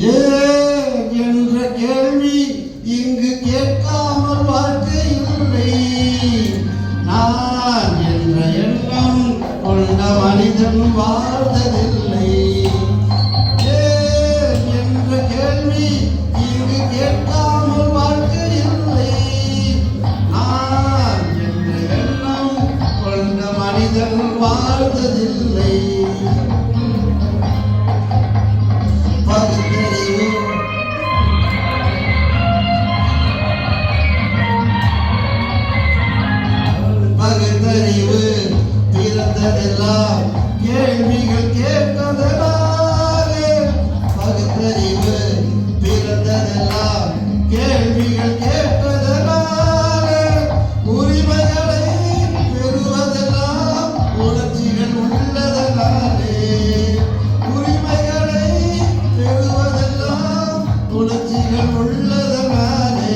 ஏன் என்ற கேள்வி இங்கு கேட்காமல் வாழ்க்கை இல்லை. நான் என்ற எண்ணம் கொண்ட மனிதன் வாழ்ந்ததில்லை. ஏன் என்ற கேள்வி இங்கு கேட்காமல் வாழ்க்கை இல்லை. நான் என்ற எண்ணம் கொண்ட மனிதன் வாழ்ந்ததில்லை. பகுத்தறிவு பிறந்ததெல்லாம் கேள்விகள் கேட்பதனால. பகுத்தறிவு பிறந்ததெல்லாம் கேள்விகள் கேட்பதனால. உரிமைகளை பெறுவதெல்லாம் உணர்ச்சிகள் உள்ளதனாலே. உரிமைகளை பெறுவதெல்லாம் உணர்ச்சிகள் உள்ளதனாலே.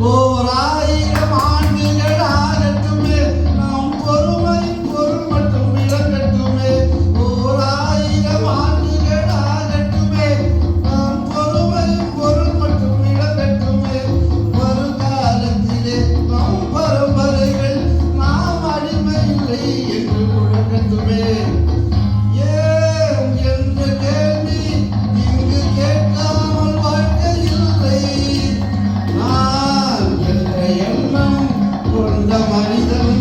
ஓர் 1000 ஆண்டுகள் ஆகட்டுமே, நாம் பொறுமை பொருள் மட்டும் விளங்கட்டுமே. ஓர் 1000 ஆண்டுகள் ஆகட்டுமே, நாம் பொறுமை பொருள் மட்டும் விளங்கட்டுமே. வருங்காலத்திலே நம் பரம்பரைகள் நாம் அடிமை இல்லை என்று முழங்கட்டுமே. ஏன் என்ற கேள்வி இங்கு கேட்காமல் வாழ்க்கை இல்லை. நான் என்ற எண்ணம் கொண்ட மனிதன்